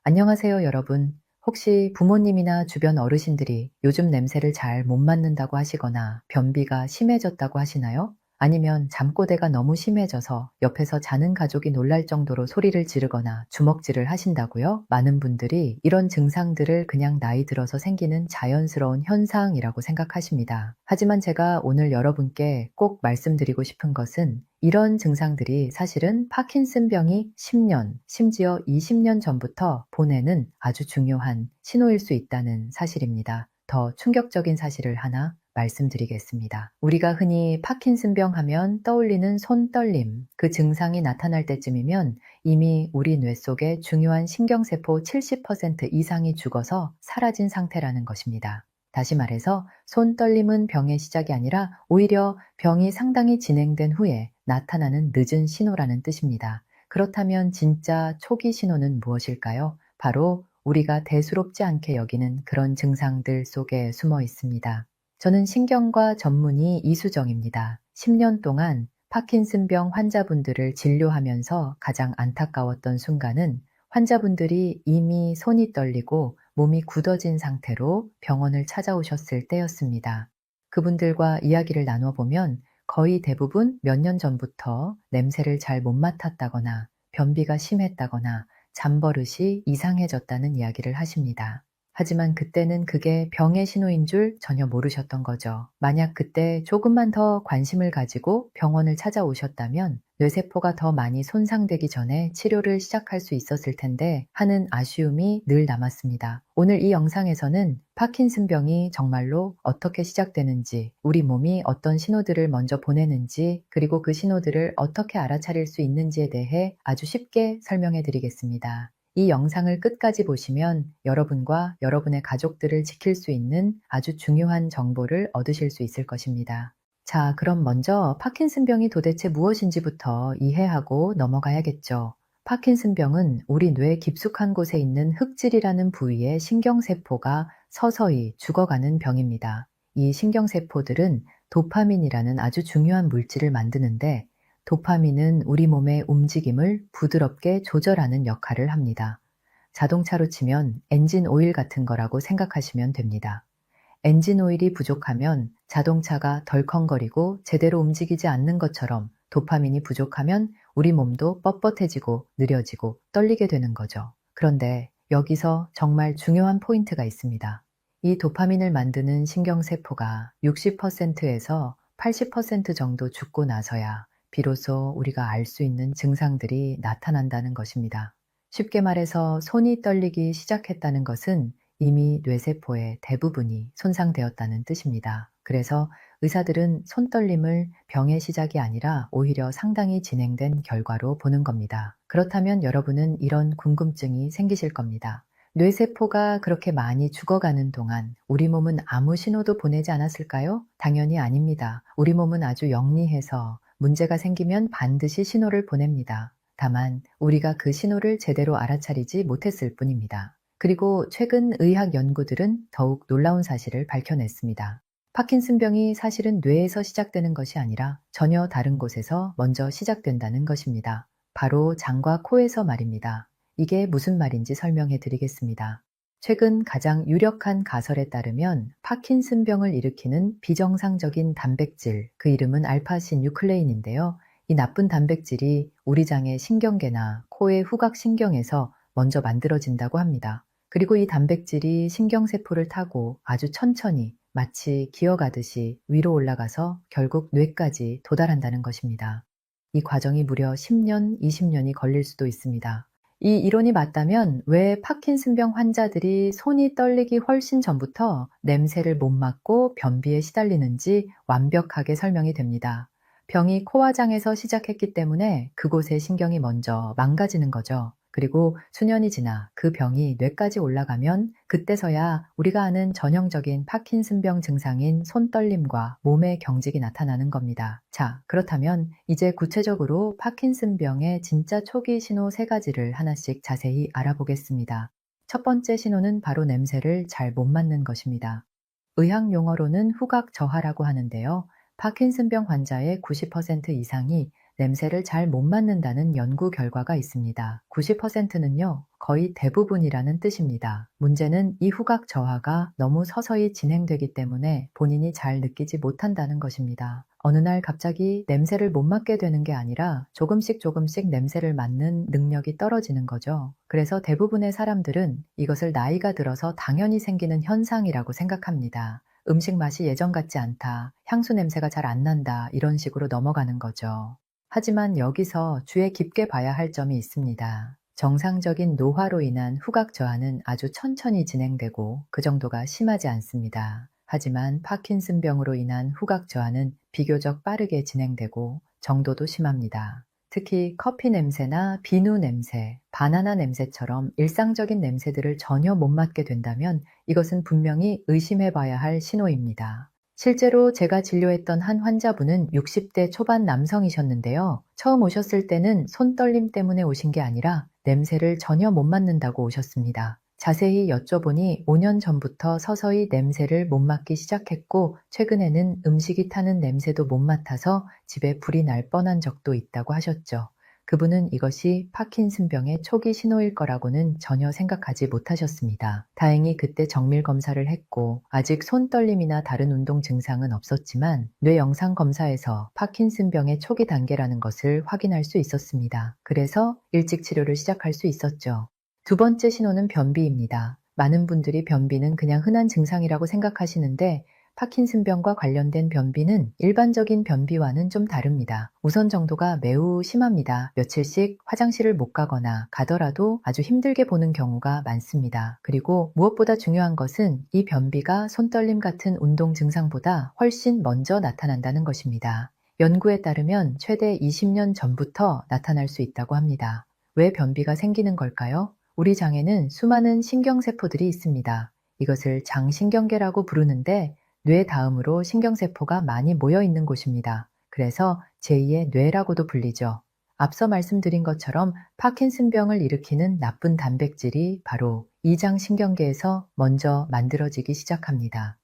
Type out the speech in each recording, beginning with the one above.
안녕하세요, 여러분. 혹시 부모님이나 주변 어르신들이 요즘 냄새를 잘 못 맡는다고 하시거나 변비가 심해졌다고 하시나요? 아니면 잠꼬대가 너무 심해져서 옆에서 자는 가족이 놀랄 정도로 소리를 지르거나 주먹질을 하신다고요? 많은 분들이 이런 증상들을 그냥 나이 들어서 생기는 자연스러운 현상이라고 생각하십니다. 하지만 제가 오늘 여러분께 꼭 말씀드리고 싶은 것은 이런 증상들이 사실은 파킨슨병이 10년, 심지어 20년 전부터 보내는 아주 중요한 신호일 수 있다는 사실입니다. 더 충격적인 사실을 하나 말씀드리겠습니다. 우리가 흔히 파킨슨병 하면 떠올리는 손떨림, 그 증상이 나타날 때쯤이면 이미 우리 뇌 속에 중요한 신경세포 70% 이상이 죽어서 사라진 상태라는 것입니다. 다시 말해서 손떨림은 병의 시작이 아니라 오히려 병이 상당히 진행된 후에 나타나는 늦은 신호라는 뜻입니다. 그렇다면 진짜 초기 신호는 무엇일까요? 바로 우리가 대수롭지 않게 여기는 그런 증상들 속에 숨어 있습니다. 저는 신경과 전문의 이수정입니다. 10년 동안 파킨슨병 환자분들을 진료하면서 가장 안타까웠던 순간은 환자분들이 이미 손이 떨리고 몸이 굳어진 상태로 병원을 찾아오셨을 때였습니다. 그분들과 이야기를 나눠보면 거의 대부분 몇 년 전부터 냄새를 잘 못 맡았다거나 변비가 심했다거나 잠버릇이 이상해졌다는 이야기를 하십니다. 하지만 그때는 그게 병의 신호인 줄 전혀 모르셨던 거죠. 만약 그때 조금만 더 관심을 가지고 병원을 찾아오셨다면 뇌세포가 더 많이 손상되기 전에 치료를 시작할 수 있었을 텐데 하는 아쉬움이 늘 남았습니다. 오늘 이 영상에서는 파킨슨병이 정말로 어떻게 시작되는지, 우리 몸이 어떤 신호들을 먼저 보내는지, 그리고 그 신호들을 어떻게 알아차릴 수 있는지에 대해 아주 쉽게 설명해 드리겠습니다. 이 영상을 끝까지 보시면 여러분과 여러분의 가족들을 지킬 수 있는 아주 중요한 정보를 얻으실 수 있을 것입니다. 자, 그럼 먼저 파킨슨병이 도대체 무엇인지부터 이해하고 넘어가야겠죠. 파킨슨병은 우리 뇌 깊숙한 곳에 있는 흑질이라는 부위의 신경세포가 서서히 죽어가는 병입니다. 이 신경세포들은 도파민이라는 아주 중요한 물질을 만드는데 도파민은 우리 몸의 움직임을 부드럽게 조절하는 역할을 합니다. 자동차로 치면 엔진 오일 같은 거라고 생각하시면 됩니다. 엔진 오일이 부족하면 자동차가 덜컹거리고 제대로 움직이지 않는 것처럼 도파민이 부족하면 우리 몸도 뻣뻣해지고 느려지고 떨리게 되는 거죠. 그런데 여기서 정말 중요한 포인트가 있습니다. 이 도파민을 만드는 신경세포가 60%에서 80% 정도 죽고 나서야 비로소 우리가 알 수 있는 증상들이 나타난다는 것입니다. 쉽게 말해서 손이 떨리기 시작했다는 것은 이미 뇌세포의 대부분이 손상되었다는 뜻입니다. 그래서 의사들은 손떨림을 병의 시작이 아니라 오히려 상당히 진행된 결과로 보는 겁니다. 그렇다면 여러분은 이런 궁금증이 생기실 겁니다. 뇌세포가 그렇게 많이 죽어가는 동안 우리 몸은 아무 신호도 보내지 않았을까요? 당연히 아닙니다. 우리 몸은 아주 영리해서 문제가 생기면 반드시 신호를 보냅니다. 다만 우리가 그 신호를 제대로 알아차리지 못했을 뿐입니다. 그리고 최근 의학 연구들은 더욱 놀라운 사실을 밝혀냈습니다. 파킨슨병이 사실은 뇌에서 시작되는 것이 아니라 전혀 다른 곳에서 먼저 시작된다는 것입니다. 바로 장과 코에서 말입니다. 이게 무슨 말인지 설명해 드리겠습니다. 최근 가장 유력한 가설에 따르면 파킨슨병을 일으키는 비정상적인 단백질, 그 이름은 알파시뉴클레인인데요. 이 나쁜 단백질이 우리 장의 신경계나 코의 후각신경에서 먼저 만들어진다고 합니다. 그리고 이 단백질이 신경세포를 타고 아주 천천히 마치 기어가듯이 위로 올라가서 결국 뇌까지 도달한다는 것입니다. 이 과정이 무려 10년, 20년이 걸릴 수도 있습니다. 이 이론이 맞다면 왜 파킨슨병 환자들이 손이 떨리기 훨씬 전부터 냄새를 못 맡고 변비에 시달리는지 완벽하게 설명이 됩니다. 병이 코와 장에서 시작했기 때문에 그곳의 신경이 먼저 망가지는 거죠. 그리고 수년이 지나 그 병이 뇌까지 올라가면 그때서야 우리가 아는 전형적인 파킨슨병 증상인 손떨림과 몸의 경직이 나타나는 겁니다. 자, 그렇다면 이제 구체적으로 파킨슨병의 진짜 초기 신호 3가지를 하나씩 자세히 알아보겠습니다. 첫 번째 신호는 바로 냄새를 잘 못 맡는 것입니다. 의학 용어로는 후각 저하라고 하는데요. 파킨슨병 환자의 90% 이상이 냄새를 잘 못 맡는다는 연구 결과가 있습니다. 90%는요, 거의 대부분이라는 뜻입니다. 문제는 이 후각 저하가 너무 서서히 진행되기 때문에 본인이 잘 느끼지 못한다는 것입니다. 어느 날 갑자기 냄새를 못 맡게 되는 게 아니라 조금씩 조금씩 냄새를 맡는 능력이 떨어지는 거죠. 그래서 대부분의 사람들은 이것을 나이가 들어서 당연히 생기는 현상이라고 생각합니다. 음식 맛이 예전 같지 않다, 향수 냄새가 잘 안 난다, 이런 식으로 넘어가는 거죠. 하지만 여기서 주의 깊게 봐야 할 점이 있습니다. 정상적인 노화로 인한 후각 저하는 아주 천천히 진행되고 그 정도가 심하지 않습니다. 하지만 파킨슨병으로 인한 후각 저하는 비교적 빠르게 진행되고 정도도 심합니다. 특히 커피 냄새나 비누 냄새, 바나나 냄새처럼 일상적인 냄새들을 전혀 못 맡게 된다면 이것은 분명히 의심해 봐야 할 신호입니다. 실제로 제가 진료했던 한 환자분은 60대 초반 남성이셨는데요. 처음 오셨을 때는 손떨림 때문에 오신 게 아니라 냄새를 전혀 못 맡는다고 오셨습니다. 자세히 여쭤보니 5년 전부터 서서히 냄새를 못 맡기 시작했고 최근에는 음식이 타는 냄새도 못 맡아서 집에 불이 날 뻔한 적도 있다고 하셨죠. 그분은 이것이 파킨슨병의 초기 신호일 거라고는 전혀 생각하지 못하셨습니다. 다행히 그때 정밀 검사를 했고 아직 손떨림이나 다른 운동 증상은 없었지만 뇌 영상 검사에서 파킨슨병의 초기 단계라는 것을 확인할 수 있었습니다. 그래서 일찍 치료를 시작할 수 있었죠. 두 번째 신호는 변비입니다. 많은 분들이 변비는 그냥 흔한 증상이라고 생각하시는데 파킨슨병과 관련된 변비는 일반적인 변비와는 좀 다릅니다. 우선 정도가 매우 심합니다. 며칠씩 화장실을 못 가거나 가더라도 아주 힘들게 보는 경우가 많습니다. 그리고 무엇보다 중요한 것은 이 변비가 손떨림 같은 운동 증상보다 훨씬 먼저 나타난다는 것입니다. 연구에 따르면 최대 20년 전부터 나타날 수 있다고 합니다. 왜 변비가 생기는 걸까요? 우리 장에는 수많은 신경세포들이 있습니다. 이것을 장신경계라고 부르는데 뇌 다음으로 신경세포가 많이 모여 있는 곳입니다. 그래서 제2의 뇌라고도 불리죠. 앞서 말씀드린 것처럼 파킨슨병을 일으키는 나쁜 단백질이 바로 이 장신경계에서 먼저 만들어지기 시작합니다.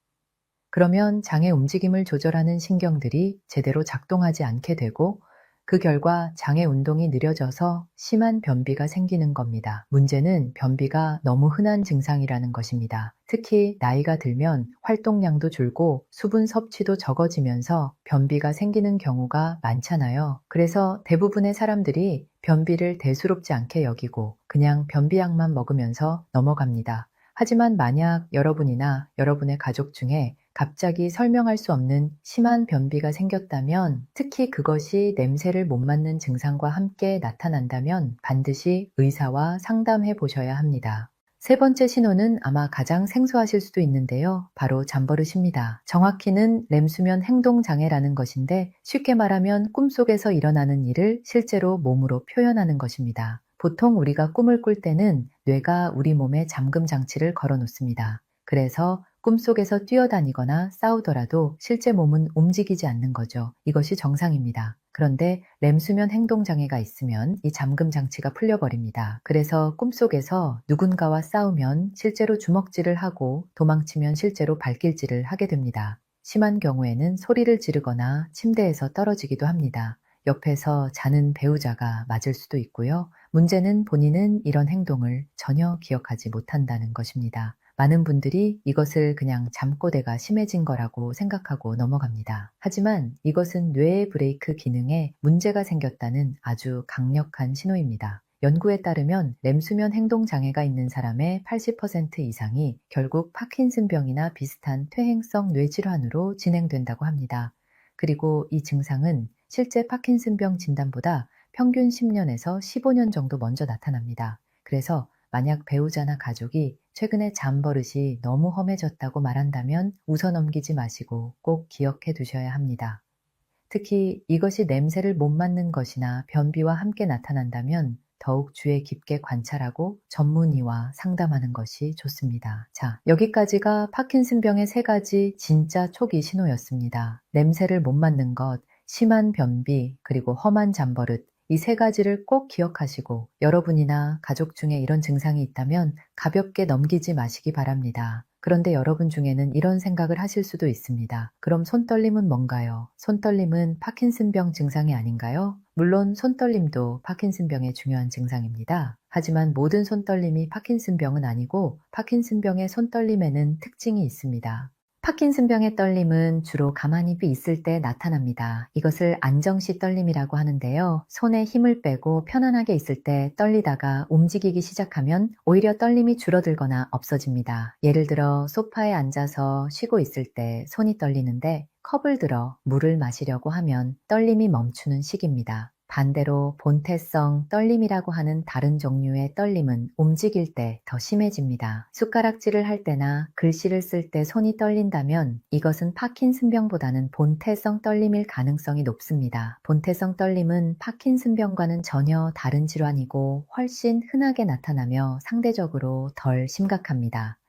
그러면 장의 움직임을 조절하는 신경들이 제대로 작동하지 않게 되고 그 결과 장의 운동이 느려져서 심한 변비가 생기는 겁니다. 문제는 변비가 너무 흔한 증상이라는 것입니다. 특히 나이가 들면 활동량도 줄고 수분 섭취도 적어지면서 변비가 생기는 경우가 많잖아요. 그래서 대부분의 사람들이 변비를 대수롭지 않게 여기고 그냥 변비약만 먹으면서 넘어갑니다. 하지만 만약 여러분이나 여러분의 가족 중에 갑자기 설명할 수 없는 심한 변비가 생겼다면, 특히 그것이 냄새를 못 맡는 증상과 함께 나타난다면 반드시 의사와 상담해 보셔야 합니다. 세 번째 신호는 아마 가장 생소하실 수도 있는데요. 바로 잠버릇입니다. 정확히는 렘수면 행동장애라는 것인데 쉽게 말하면 꿈속에서 일어나는 일을 실제로 몸으로 표현하는 것입니다. 보통 우리가 꿈을 꿀 때는 뇌가 우리 몸에 잠금 장치를 걸어 놓습니다. 그래서 꿈속에서 뛰어다니거나 싸우더라도 실제 몸은 움직이지 않는 거죠. 이것이 정상입니다. 그런데 렘수면 행동장애가 있으면 이 잠금 장치가 풀려버립니다. 그래서 꿈속에서 누군가와 싸우면 실제로 주먹질을 하고 도망치면 실제로 발길질을 하게 됩니다. 심한 경우에는 소리를 지르거나 침대에서 떨어지기도 합니다. 옆에서 자는 배우자가 맞을 수도 있고요. 문제는 본인은 이런 행동을 전혀 기억하지 못한다는 것입니다. 많은 분들이 이것을 그냥 잠꼬대가 심해진 거라고 생각하고 넘어갑니다. 하지만 이것은 뇌의 브레이크 기능에 문제가 생겼다는 아주 강력한 신호입니다. 연구에 따르면 렘수면 행동장애가 있는 사람의 80% 이상이 결국 파킨슨병이나 비슷한 퇴행성 뇌질환으로 진행된다고 합니다. 그리고 이 증상은 실제 파킨슨병 진단보다 평균 10년에서 15년 정도 먼저 나타납니다. 그래서 만약 배우자나 가족이 최근에 잠버릇이 너무 험해졌다고 말한다면 웃어넘기지 마시고 꼭 기억해 두셔야 합니다. 특히 이것이 냄새를 못 맡는 것이나 변비와 함께 나타난다면 더욱 주의 깊게 관찰하고 전문의와 상담하는 것이 좋습니다. 자, 여기까지가 파킨슨병의 3가지 진짜 초기 신호였습니다. 냄새를 못 맡는 것, 심한 변비, 그리고 험한 잠버릇, 이 3가지를 꼭 기억하시고 여러분이나 가족 중에 이런 증상이 있다면 가볍게 넘기지 마시기 바랍니다. 그런데 여러분 중에는 이런 생각을 하실 수도 있습니다. 그럼 손떨림은 뭔가요? 손떨림은 파킨슨병 증상이 아닌가요? 물론 손떨림도 파킨슨병의 중요한 증상입니다. 하지만 모든 손떨림이 파킨슨병은 아니고 파킨슨병의 손떨림에는 특징이 있습니다. 파킨슨병의 떨림은 주로 가만히 있을 때 나타납니다. 이것을 안정시 떨림이라고 하는데요. 손에 힘을 빼고 편안하게 있을 때 떨리다가 움직이기 시작하면 오히려 떨림이 줄어들거나 없어집니다. 예를 들어 소파에 앉아서 쉬고 있을 때 손이 떨리는데 컵을 들어 물을 마시려고 하면 떨림이 멈추는 시기입니다. 반대로 본태성 떨림이라고 하는 다른 종류의 떨림은 움직일 때 더 심해집니다. 숟가락질을 할 때나 글씨를 쓸 때 손이 떨린다면 이것은 파킨슨병보다는 본태성 떨림일 가능성이 높습니다. 본태성 떨림은 파킨슨병과는 전혀 다른 질환이고 훨씬 흔하게 나타나며 상대적으로 덜 심각합니다.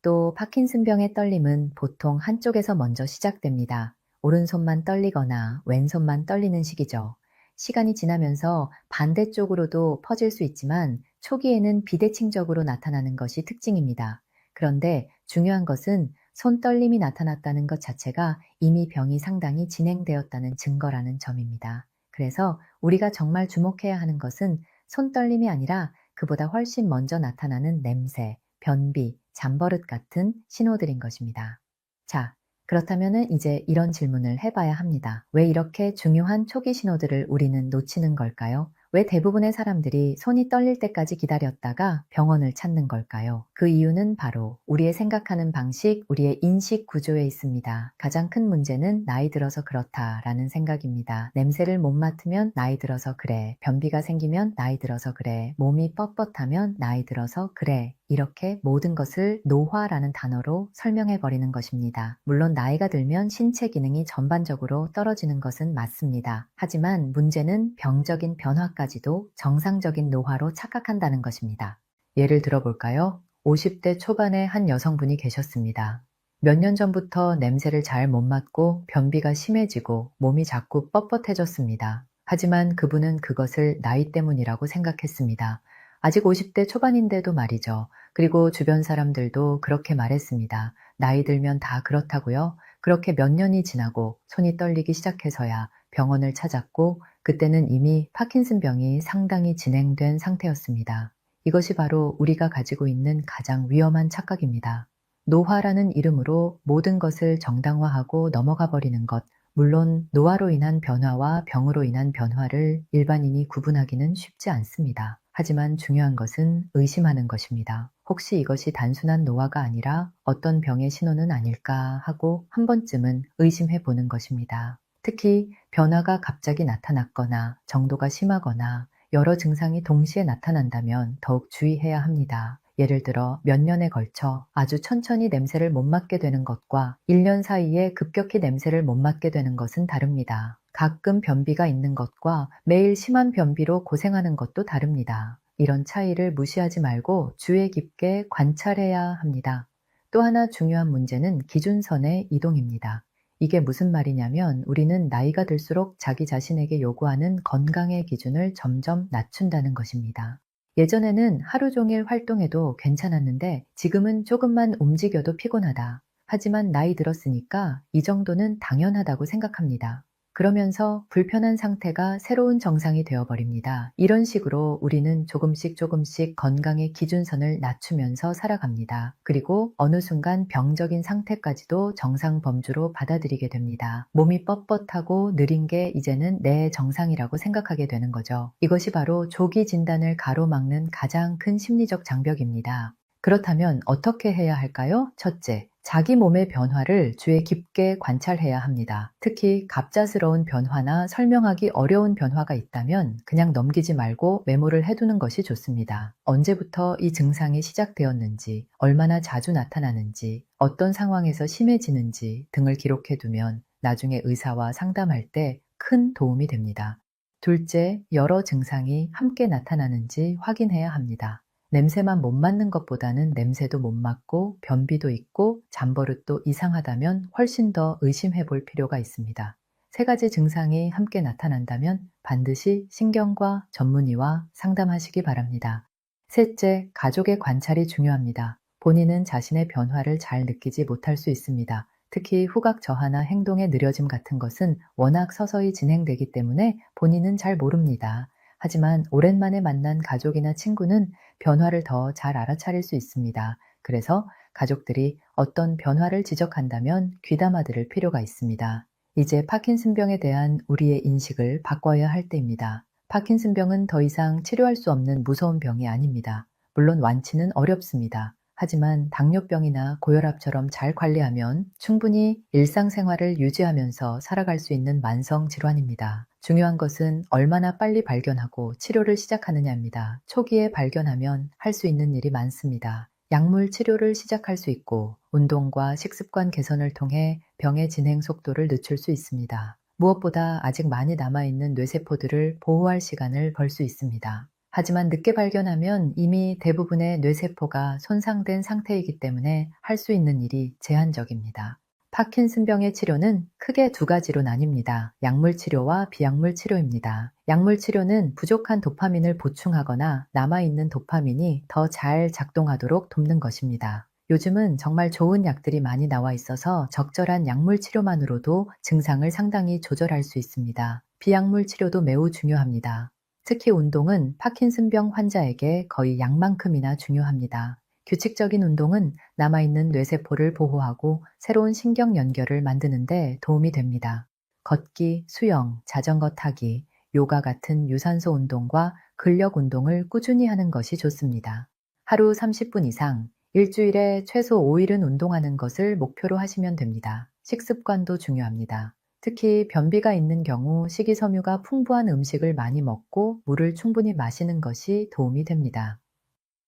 또 파킨슨병의 떨림은 보통 한쪽에서 먼저 시작됩니다. 오른손만 떨리거나 왼손만 떨리는 시기죠. 시간이 지나면서 반대쪽으로도 퍼질 수 있지만 초기에는 비대칭적으로 나타나는 것이 특징입니다. 그런데 중요한 것은 손떨림이 나타났다는 것 자체가 이미 병이 상당히 진행되었다는 증거라는 점입니다. 그래서 우리가 정말 주목해야 하는 것은 손떨림이 아니라 그보다 훨씬 먼저 나타나는 냄새, 변비, 잠버릇 같은 신호들인 것입니다. 자, 그렇다면 이제 이런 질문을 해봐야 합니다. 왜 이렇게 중요한 초기 신호들을 우리는 놓치는 걸까요? 왜 대부분의 사람들이 손이 떨릴 때까지 기다렸다가 병원을 찾는 걸까요? 그 이유는 바로 우리의 생각하는 방식, 우리의 인식 구조에 있습니다. 가장 큰 문제는 나이 들어서 그렇다라는 생각입니다. 냄새를 못 맡으면 나이 들어서 그래. 변비가 생기면 나이 들어서 그래. 몸이 뻣뻣하면 나이 들어서 그래. 이렇게 모든 것을 노화라는 단어로 설명해 버리는 것입니다. 물론 나이가 들면 신체 기능이 전반적으로 떨어지는 것은 맞습니다. 하지만 문제는 병적인 변화까지도 정상적인 노화로 착각한다는 것입니다. 예를 들어볼까요? 50대 초반의 한 여성분이 계셨습니다. 몇 년 전부터 냄새를 잘 못 맡고 변비가 심해지고 몸이 자꾸 뻣뻣해졌습니다. 하지만 그분은 그것을 나이 때문이라고 생각했습니다. 아직 50대 초반인데도 말이죠. 그리고 주변 사람들도 그렇게 말했습니다. 나이 들면 다 그렇다고요? 그렇게 몇 년이 지나고 손이 떨리기 시작해서야 병원을 찾았고 그때는 이미 파킨슨병이 상당히 진행된 상태였습니다. 이것이 바로 우리가 가지고 있는 가장 위험한 착각입니다. 노화라는 이름으로 모든 것을 정당화하고 넘어가 버리는 것, 물론 노화로 인한 변화와 병으로 인한 변화를 일반인이 구분하기는 쉽지 않습니다. 하지만 중요한 것은 의심하는 것입니다. 혹시 이것이 단순한 노화가 아니라 어떤 병의 신호는 아닐까 하고 한 번쯤은 의심해 보는 것입니다. 특히 변화가 갑자기 나타났거나 정도가 심하거나 여러 증상이 동시에 나타난다면 더욱 주의해야 합니다. 예를 들어 몇 년에 걸쳐 아주 천천히 냄새를 못 맡게 되는 것과 1년 사이에 급격히 냄새를 못 맡게 되는 것은 다릅니다. 가끔 변비가 있는 것과 매일 심한 변비로 고생하는 것도 다릅니다. 이런 차이를 무시하지 말고 주의 깊게 관찰해야 합니다. 또 하나 중요한 문제는 기준선의 이동입니다. 이게 무슨 말이냐면 우리는 나이가 들수록 자기 자신에게 요구하는 건강의 기준을 점점 낮춘다는 것입니다. 예전에는 하루 종일 활동해도 괜찮았는데 지금은 조금만 움직여도 피곤하다. 하지만 나이 들었으니까 이 정도는 당연하다고 생각합니다. 그러면서 불편한 상태가 새로운 정상이 되어버립니다. 이런 식으로 우리는 조금씩 건강의 기준선을 낮추면서 살아갑니다. 그리고 어느 순간 병적인 상태까지도 정상 범주로 받아들이게 됩니다. 몸이 뻣뻣하고 느린 게 이제는 내 정상이라고 생각하게 되는 거죠. 이것이 바로 조기 진단을 가로막는 가장 큰 심리적 장벽입니다. 그렇다면 어떻게 해야 할까요? 첫째, 자기 몸의 변화를 주의 깊게 관찰해야 합니다. 특히 갑작스러운 변화나 설명하기 어려운 변화가 있다면 그냥 넘기지 말고 메모를 해두는 것이 좋습니다. 언제부터 이 증상이 시작되었는지, 얼마나 자주 나타나는지, 어떤 상황에서 심해지는지 등을 기록해두면 나중에 의사와 상담할 때 큰 도움이 됩니다. 둘째, 여러 증상이 함께 나타나는지 확인해야 합니다. 냄새만 못 맡는 것보다는 냄새도 못 맡고 변비도 있고 잠버릇도 이상하다면 훨씬 더 의심해 볼 필요가 있습니다. 세 가지 증상이 함께 나타난다면 반드시 신경과 전문의와 상담하시기 바랍니다. 셋째, 가족의 관찰이 중요합니다. 본인은 자신의 변화를 잘 느끼지 못할 수 있습니다. 특히 후각 저하나 행동의 느려짐 같은 것은 워낙 서서히 진행되기 때문에 본인은 잘 모릅니다. 하지만 오랜만에 만난 가족이나 친구는 변화를 더 잘 알아차릴 수 있습니다. 그래서 가족들이 어떤 변화를 지적한다면 귀담아 들을 필요가 있습니다. 이제 파킨슨병에 대한 우리의 인식을 바꿔야 할 때입니다. 파킨슨병은 더 이상 치료할 수 없는 무서운 병이 아닙니다. 물론 완치는 어렵습니다. 하지만 당뇨병이나 고혈압처럼 잘 관리하면 충분히 일상생활을 유지하면서 살아갈 수 있는 만성 질환입니다. 중요한 것은 얼마나 빨리 발견하고 치료를 시작하느냐입니다. 초기에 발견하면 할 수 있는 일이 많습니다. 약물 치료를 시작할 수 있고 운동과 식습관 개선을 통해 병의 진행 속도를 늦출 수 있습니다. 무엇보다 아직 많이 남아있는 뇌세포들을 보호할 시간을 벌 수 있습니다. 하지만 늦게 발견하면 이미 대부분의 뇌세포가 손상된 상태이기 때문에 할 수 있는 일이 제한적입니다. 파킨슨병의 치료는 크게 두 가지로 나뉩니다. 약물 치료와 비약물 치료입니다. 약물 치료는 부족한 도파민을 보충하거나 남아있는 도파민이 더 잘 작동하도록 돕는 것입니다. 요즘은 정말 좋은 약들이 많이 나와 있어서 적절한 약물 치료만으로도 증상을 상당히 조절할 수 있습니다. 비약물 치료도 매우 중요합니다. 특히 운동은 파킨슨병 환자에게 거의 약만큼이나 중요합니다. 규칙적인 운동은 남아있는 뇌세포를 보호하고 새로운 신경 연결을 만드는 데 도움이 됩니다. 걷기, 수영, 자전거 타기, 요가 같은 유산소 운동과 근력 운동을 꾸준히 하는 것이 좋습니다. 하루 30분 이상, 일주일에 최소 5일은 운동하는 것을 목표로 하시면 됩니다. 식습관도 중요합니다. 특히 변비가 있는 경우 식이섬유가 풍부한 음식을 많이 먹고 물을 충분히 마시는 것이 도움이 됩니다.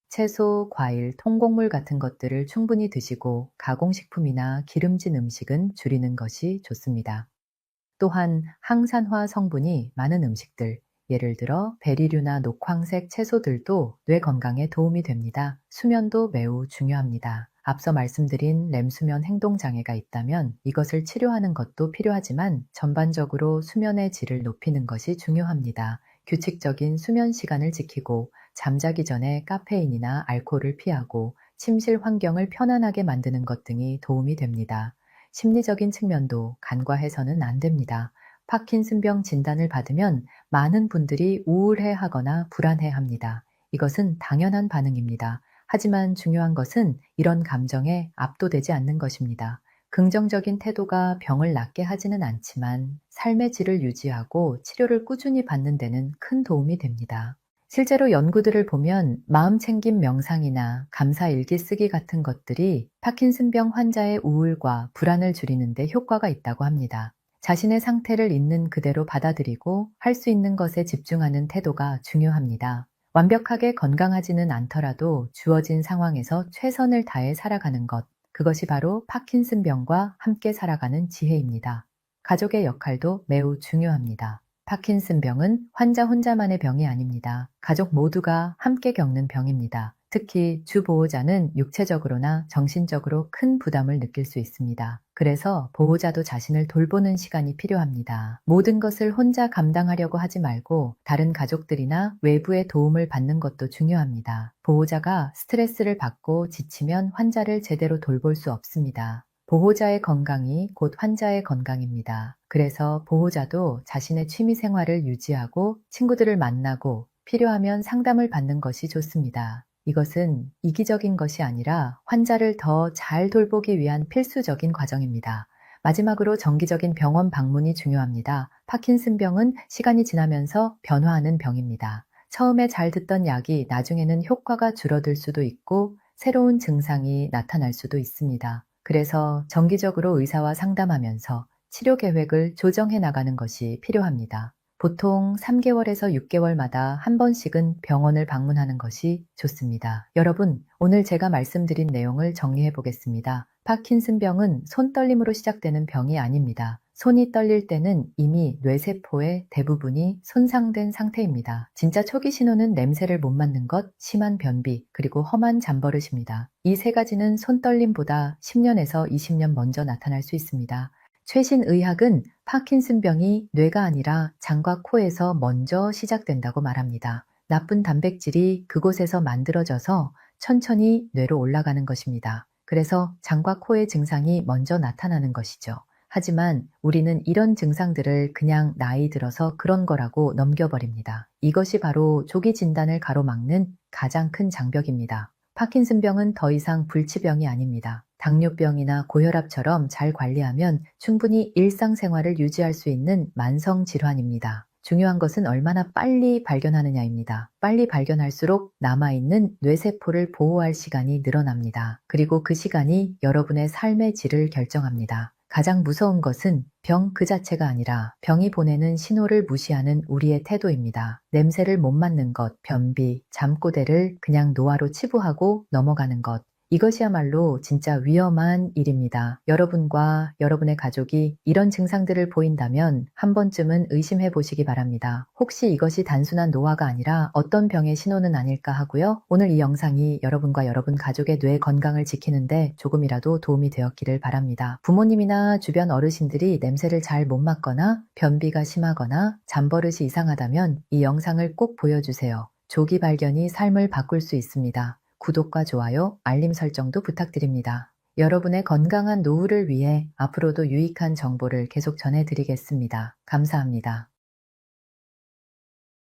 채소, 과일, 통곡물 같은 것들을 충분히 드시고 가공식품이나 기름진 음식은 줄이는 것이 좋습니다. 또한 항산화 성분이 많은 음식들, 예를 들어 베리류나 녹황색 채소들도 뇌 건강에 도움이 됩니다. 수면도 매우 중요합니다. 앞서 말씀드린 렘수면 행동장애가 있다면 이것을 치료하는 것도 필요하지만 전반적으로 수면의 질을 높이는 것이 중요합니다. 규칙적인 수면 시간을 지키고 잠자기 전에 카페인이나 알코올을 피하고 침실 환경을 편안하게 만드는 것 등이 도움이 됩니다. 심리적인 측면도 간과해서는 안 됩니다. 파킨슨병 진단을 받으면 많은 분들이 우울해 하거나 불안해 합니다. 이것은 당연한 반응입니다. 하지만 중요한 것은 이런 감정에 압도되지 않는 것입니다. 긍정적인 태도가 병을 낫게 하지는 않지만 삶의 질을 유지하고 치료를 꾸준히 받는 데는 큰 도움이 됩니다. 실제로 연구들을 보면 마음챙김 명상이나 감사 일기 쓰기 같은 것들이 파킨슨병 환자의 우울과 불안을 줄이는 데 효과가 있다고 합니다. 자신의 상태를 있는 그대로 받아들이고 할 수 있는 것에 집중하는 태도가 중요합니다. 완벽하게 건강하지는 않더라도 주어진 상황에서 최선을 다해 살아가는 것, 그것이 바로 파킨슨병과 함께 살아가는 지혜입니다. 가족의 역할도 매우 중요합니다. 파킨슨병은 환자 혼자만의 병이 아닙니다. 가족 모두가 함께 겪는 병입니다. 특히 주보호자는 육체적으로나 정신적으로 큰 부담을 느낄 수 있습니다. 그래서 보호자도 자신을 돌보는 시간이 필요합니다. 모든 것을 혼자 감당하려고 하지 말고 다른 가족들이나 외부의 도움을 받는 것도 중요합니다. 보호자가 스트레스를 받고 지치면 환자를 제대로 돌볼 수 없습니다. 보호자의 건강이 곧 환자의 건강입니다. 그래서 보호자도 자신의 취미 생활을 유지하고 친구들을 만나고 필요하면 상담을 받는 것이 좋습니다. 이것은 이기적인 것이 아니라 환자를 더 잘 돌보기 위한 필수적인 과정입니다. 마지막으로 정기적인 병원 방문이 중요합니다. 파킨슨병은 시간이 지나면서 변화하는 병입니다. 처음에 잘 듣던 약이 나중에는 효과가 줄어들 수도 있고 새로운 증상이 나타날 수도 있습니다. 그래서 정기적으로 의사와 상담하면서 치료 계획을 조정해 나가는 것이 필요합니다. 보통 3개월에서 6개월마다 한 번씩은 병원을 방문하는 것이 좋습니다. 여러분, 오늘 제가 말씀드린 내용을 정리해 보겠습니다. 파킨슨병은 손떨림으로 시작되는 병이 아닙니다. 손이 떨릴 때는 이미 뇌세포의 대부분이 손상된 상태입니다. 진짜 초기 신호는 냄새를 못 맡는 것, 심한 변비, 그리고 험한 잠버릇입니다. 이 세 가지는 손떨림보다 10년에서 20년 먼저 나타날 수 있습니다. 최신 의학은 파킨슨병이 뇌가 아니라 장과 코에서 먼저 시작된다고 말합니다. 나쁜 단백질이 그곳에서 만들어져서 천천히 뇌로 올라가는 것입니다. 그래서 장과 코의 증상이 먼저 나타나는 것이죠. 하지만 우리는 이런 증상들을 그냥 나이 들어서 그런 거라고 넘겨버립니다. 이것이 바로 조기 진단을 가로막는 가장 큰 장벽입니다. 파킨슨병은 더 이상 불치병이 아닙니다. 당뇨병이나 고혈압처럼 잘 관리하면 충분히 일상생활을 유지할 수 있는 만성 질환입니다. 중요한 것은 얼마나 빨리 발견하느냐입니다. 빨리 발견할수록 남아있는 뇌세포를 보호할 시간이 늘어납니다. 그리고 그 시간이 여러분의 삶의 질을 결정합니다. 가장 무서운 것은 병 그 자체가 아니라 병이 보내는 신호를 무시하는 우리의 태도입니다. 냄새를 못 맡는 것, 변비, 잠꼬대를 그냥 노화로 치부하고 넘어가는 것. 이것이야말로 진짜 위험한 일입니다. 여러분과 여러분의 가족이 이런 증상들을 보인다면 한 번쯤은 의심해 보시기 바랍니다. 혹시 이것이 단순한 노화가 아니라 어떤 병의 신호는 아닐까 하고요. 오늘 이 영상이 여러분과 여러분 가족의 뇌 건강을 지키는데 조금이라도 도움이 되었기를 바랍니다. 부모님이나 주변 어르신들이 냄새를 잘 못 맡거나 변비가 심하거나 잠버릇이 이상하다면 이 영상을 꼭 보여주세요. 조기 발견이 삶을 바꿀 수 있습니다. 구독과 좋아요, 알림 설정도 부탁드립니다. 여러분의 건강한 노후를 위해 앞으로도 유익한 정보를 계속 전해드리겠습니다. 감사합니다.